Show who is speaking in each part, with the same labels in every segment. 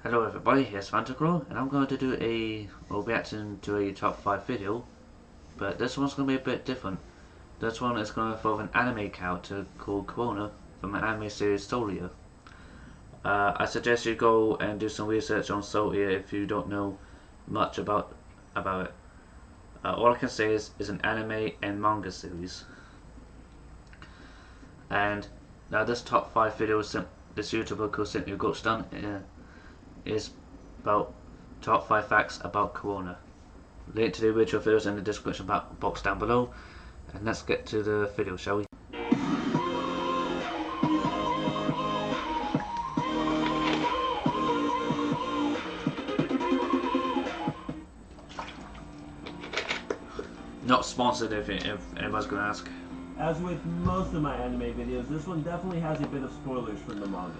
Speaker 1: Hello everybody, here's Crona, and I'm going to do a reaction to a top 5 video, but this one's going to be a bit different. This one is going to involve an anime character called Crona from an anime series Solia. I suggest you go and do some research on Solia if you don't know much about it. All I can say is it's an anime and manga series. And now this top 5 video is suitable because SimplyGrouch done is about top 5 facts about Crona. Link to the original videos in the description box down below, and let's get to the video, shall we? Not sponsored if anyone's gonna ask.
Speaker 2: As with most of my anime videos, this one definitely has a bit of spoilers from the manga.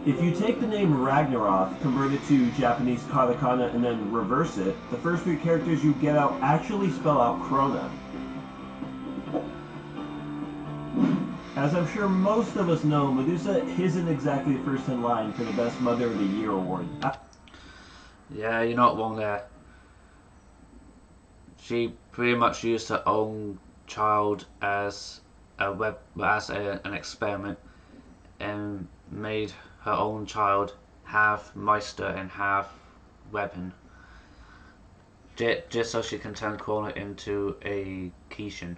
Speaker 2: If you take the name Ragnaroth, convert it to Japanese katakana, and then reverse it, the first 3 characters you get out actually spell out Crona. As I'm sure most of us know, Medusa isn't exactly first in line for the Best Mother of the Year award.
Speaker 1: Yeah, you're not wrong there. She pretty much used her own child as an experiment, and made her own child half Meister and half weapon, just so she can turn Crona into a Kishin,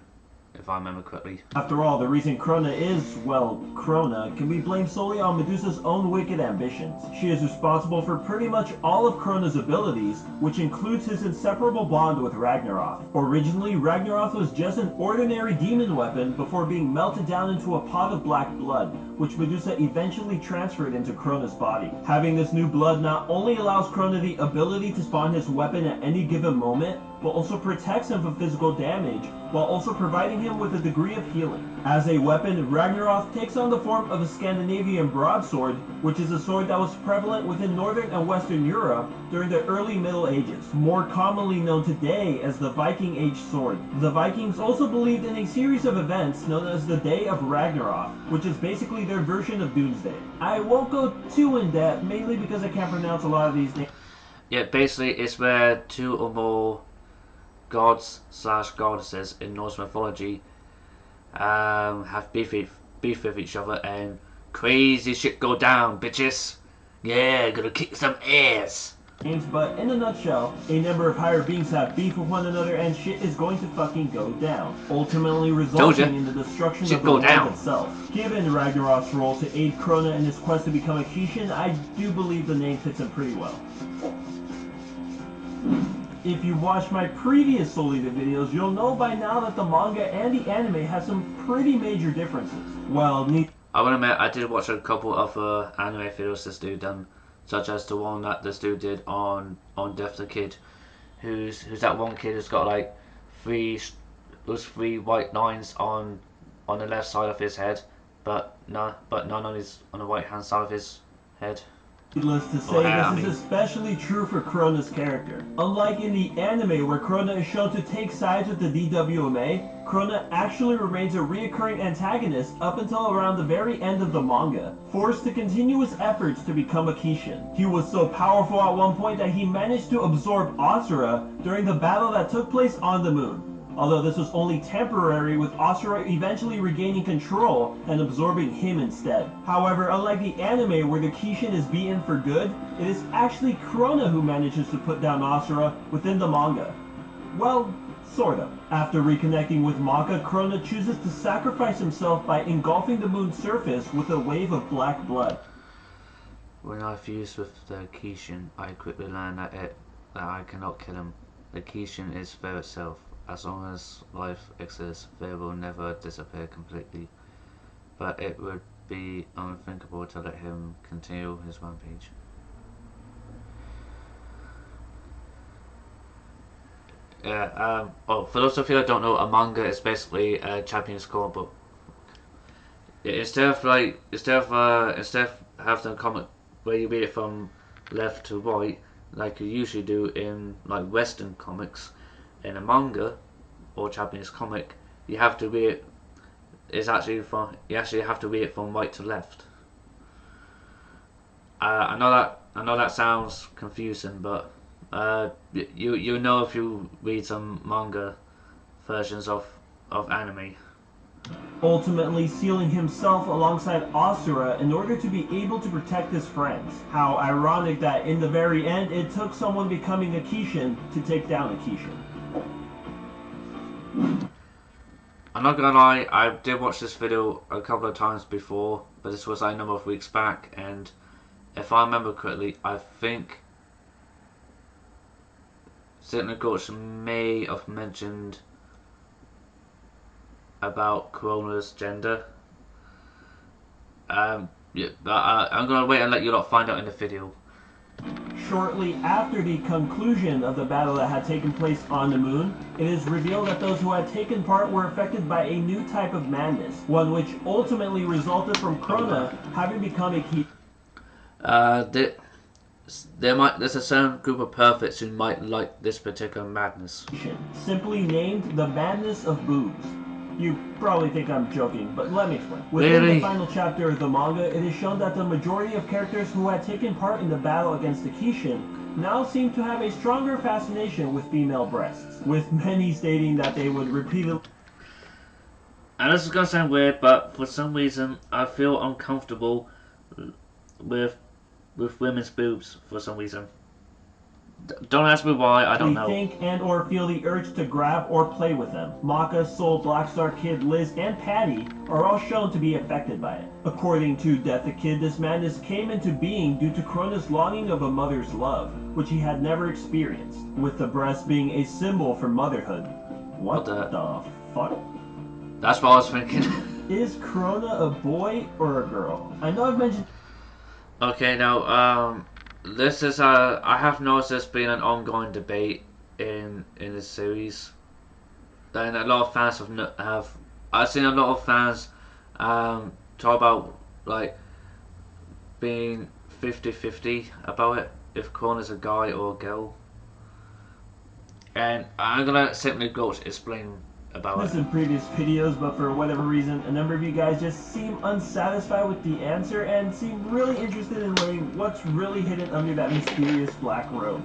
Speaker 1: if I remember correctly.
Speaker 2: After all, the reason Crona is, well, Crona, can be blamed solely on Medusa's own wicked ambitions. She is responsible for pretty much all of Crona's abilities, which includes his inseparable bond with Ragnaroth. Originally, Ragnaroth was just an ordinary demon weapon before being melted down into a pot of black blood, which Medusa eventually transferred into Crona's body. Having this new blood not only allows Crona the ability to spawn his weapon at any given moment, but also protects him from physical damage, while also providing him with a degree of healing. As a weapon, Ragnaroth takes on the form of a Scandinavian broadsword, which is a sword that was prevalent within Northern and Western Europe during the early Middle Ages, more commonly known today as the Viking Age sword. The Vikings also believed in a series of events known as the Day of Ragnaroth, which is basically their version of Doomsday. I won't go too in depth, mainly because I can't pronounce a lot of these names.
Speaker 1: Yeah, basically it's where 2 or more gods / goddesses in Norse mythology have beef with each other, and crazy shit go down, bitches. Yeah, gonna kick some ass.
Speaker 2: But in a nutshell, a number of higher beings have beef with one another, and shit is going to fucking go down, ultimately resulting in the destruction of the world itself. Given Ragnaroth's role to aid Crona in his quest to become a Kishin, I do believe the name fits him pretty well. If you've watched my previous Solia videos, you'll know by now that the manga and the anime have some pretty major differences. Well,
Speaker 1: I will admit, I did watch a couple of anime videos this dude done, such as the one that this dude did on Death the Kid, who's that one kid who's got like those three white lines on the left side of his head, but none on the right hand side of his head.
Speaker 2: Needless to say, this is especially true for Crona's character. Unlike in the anime where Crona is shown to take sides with the DWMA, Crona actually remains a reoccurring antagonist up until around the very end of the manga, forced to continue his efforts to become a Kishin. He was so powerful at one point that he managed to absorb Asura during the battle that took place on the moon. Although this was only temporary, with Asura eventually regaining control and absorbing him instead. However, unlike the anime where the Kishin is beaten for good, it is actually Crona who manages to put down Asura within the manga. Well, sort of. After reconnecting with Maka, Crona chooses to sacrifice himself by engulfing the moon's surface with a wave of black blood.
Speaker 1: When I fused with the Kishin, I quickly learned that I cannot kill him. The Kishin is there itself. As long as life exists, they will never disappear completely, but it would be unthinkable to let him continue his rampage. Yeah, for those of you that don't know, a manga is basically a Japanese comic book. Instead of having a comic where you read it from left to right, like you usually do in like Western comics, in a manga or Japanese comic, you have to read it. You actually have to read it from right to left. I know that sounds confusing, but you know if you read some manga versions of anime.
Speaker 2: Ultimately sealing himself alongside Asura in order to be able to protect his friends. How ironic that in the very end it took someone becoming a Kishin to take down a Kishin.
Speaker 1: I'm not gonna lie, I did watch this video a couple of times before, but this was a number of weeks back, and if I remember correctly, I think SimplyGrouch may have mentioned about Crona's gender. Yeah, but I'm gonna wait and let you lot find out in the video.
Speaker 2: Shortly after the conclusion of the battle that had taken place on the moon, it is revealed that those who had taken part were affected by a new type of madness, one which ultimately resulted from Crona having become a key.
Speaker 1: There's a certain group of perfects who might like this particular madness.
Speaker 2: Simply named the Madness of Boobs. You probably think I'm joking, but let me explain. Within
Speaker 1: Really?
Speaker 2: the final chapter of the manga, it is shown that the majority of characters who had taken part in the battle against the Kishin now seem to have a stronger fascination with female breasts, with many stating that they would repeatedly.
Speaker 1: And this is gonna sound weird, but for some reason I feel uncomfortable with women's boobs for some reason. Don't ask me why, I don't know.
Speaker 2: Think and or feel the urge to grab or play with them. Maka, Soul, Blackstar Kid, Liz, and Patty are all shown to be affected by it. According to Death the Kid, this madness came into being due to Crona's longing of a mother's love, which he had never experienced, with the breast being a symbol for motherhood. What the fuck?
Speaker 1: That's what I was thinking.
Speaker 2: Is Crona a boy or a girl? I know I've mentioned.
Speaker 1: Okay, now, this is I have noticed there's been an ongoing debate in this series, and a lot of fans I've seen a lot of fans talk about like being 50-50 about it, if Crona's a guy or a girl, and I'm gonna SimplyGrouch explain about
Speaker 2: this
Speaker 1: it.
Speaker 2: In previous videos, but for whatever reason, a number of you guys just seem unsatisfied with the answer and seem really interested in learning what's really hidden under that mysterious black robe.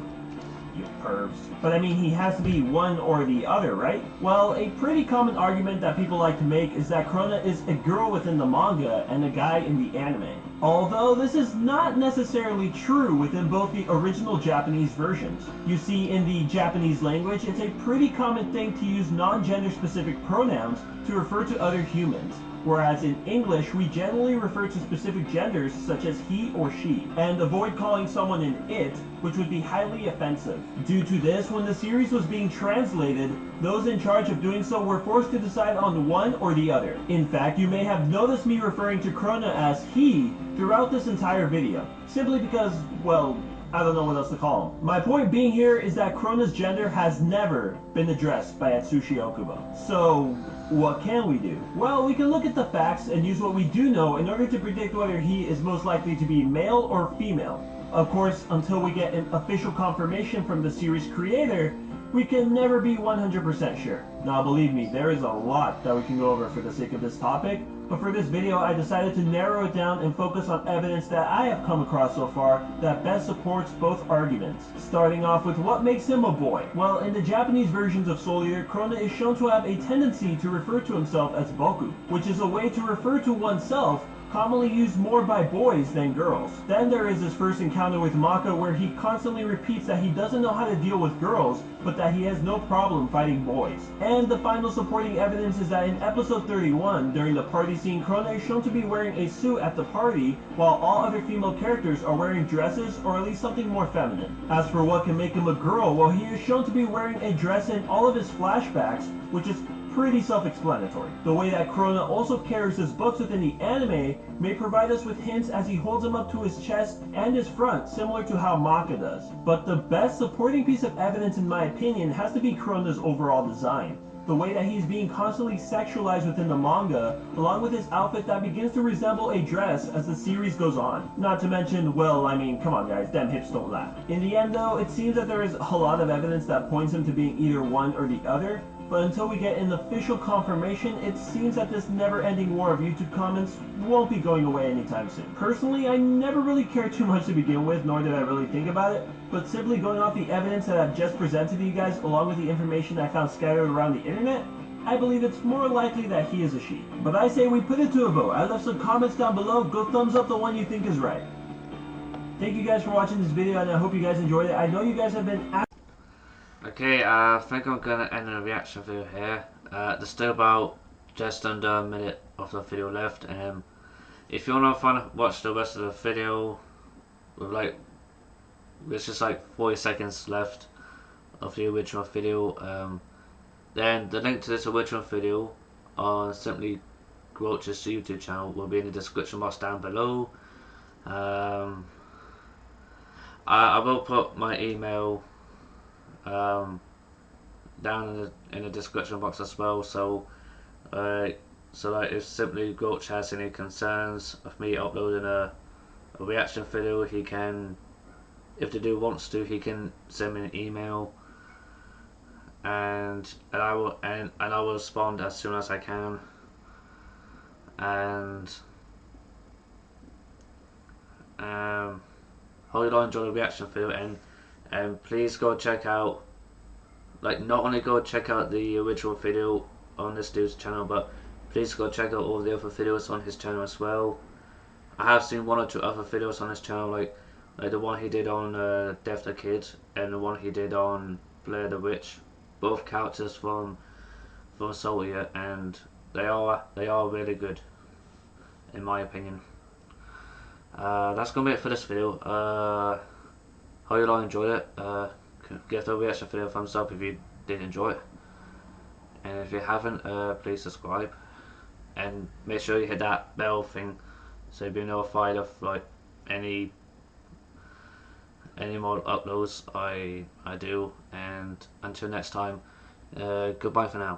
Speaker 2: You pervs. But I mean, he has to be one or the other, right? Well, a pretty common argument that people like to make is that Crona is a girl within the manga and a guy in the anime. Although this is not necessarily true within both the original Japanese versions. You see, in the Japanese language, it's a pretty common thing to use non-gender specific pronouns to refer to other humans, whereas in English, we generally refer to specific genders such as he or she, and avoid calling someone an it, which would be highly offensive. Due to this, when the series was being translated, those in charge of doing so were forced to decide on one or the other. In fact, you may have noticed me referring to Crona as he throughout this entire video, simply because, well, I don't know what else to call him. My point being here is that Crona's gender has never been addressed by Atsushi Okubo. So, what can we do? Well, we can look at the facts and use what we do know in order to predict whether he is most likely to be male or female. Of course, until we get an official confirmation from the series creator, we can never be 100% sure. Now believe me, there is a lot that we can go over for the sake of this topic, but for this video I decided to narrow it down and focus on evidence that I have come across so far that best supports both arguments. Starting off with what makes him a boy. Well, in the Japanese versions of Soul Eater, Crona is shown to have a tendency to refer to himself as Boku, which is a way to refer to oneself commonly used more by boys than girls. Then there is his first encounter with Maka where he constantly repeats that he doesn't know how to deal with girls, but that he has no problem fighting boys. And the final supporting evidence is that in episode 31, during the party scene, Crona is shown to be wearing a suit at the party, while all other female characters are wearing dresses or at least something more feminine. As for what can make him a girl, well, he is shown to be wearing a dress in all of his flashbacks, which is pretty self-explanatory. The way that Crona also carries his books within the anime may provide us with hints as he holds them up to his chest and his front, similar to how Maka does. But the best supporting piece of evidence in my opinion has to be Crona's overall design. the way that he's being constantly sexualized within the manga, along with his outfit that begins to resemble a dress as the series goes on. Not to mention, well, I mean, come on guys, damn hips don't lie. In the end though, it seems that there is a lot of evidence that points him to being either one or the other, but until we get an official confirmation, it seems that this never-ending war of YouTube comments won't be going away anytime soon. Personally, I never really cared too much to begin with, nor did I really think about it, but simply going off the evidence that I've just presented to you guys, along with the information I found scattered around the internet, I believe it's more likely that he is a she. But I say we put it to a vote. I left some comments down below. Go thumbs up the one you think is right. Thank you guys for watching this video, and I hope you guys enjoyed it. I know you guys have been...
Speaker 1: Okay, I think I'm gonna end the reaction video here. There's still about just under a minute of the video left. If you wanna watch the rest of the video, with there's just like 40 seconds left of the original video. Then the link to this original video on SimplyGrouch's YouTube channel will be in the description box down below. I will put my email down in the description box as well, so like if SimplyGrouch has any concerns of me uploading a reaction video, he can, if the dude wants to, he can send me an email, and I will respond as soon as I can. And hope you all enjoy the reaction video, and please go check out, not only go check out the original video on this dude's channel, but please go check out all the other videos on his channel as well. I have seen 1 or 2 other videos on his channel, like the one he did on Death the Kid, and the one he did on Blair the Witch, both characters from Solia, and they are really good, in my opinion. That's gonna be it for this video. Hope you all enjoyed it. Give the reaction video a thumbs up if you did enjoy it, and if you haven't, please subscribe, and make sure you hit that bell thing so you'll be notified of any more uploads I do. And until next time, goodbye for now.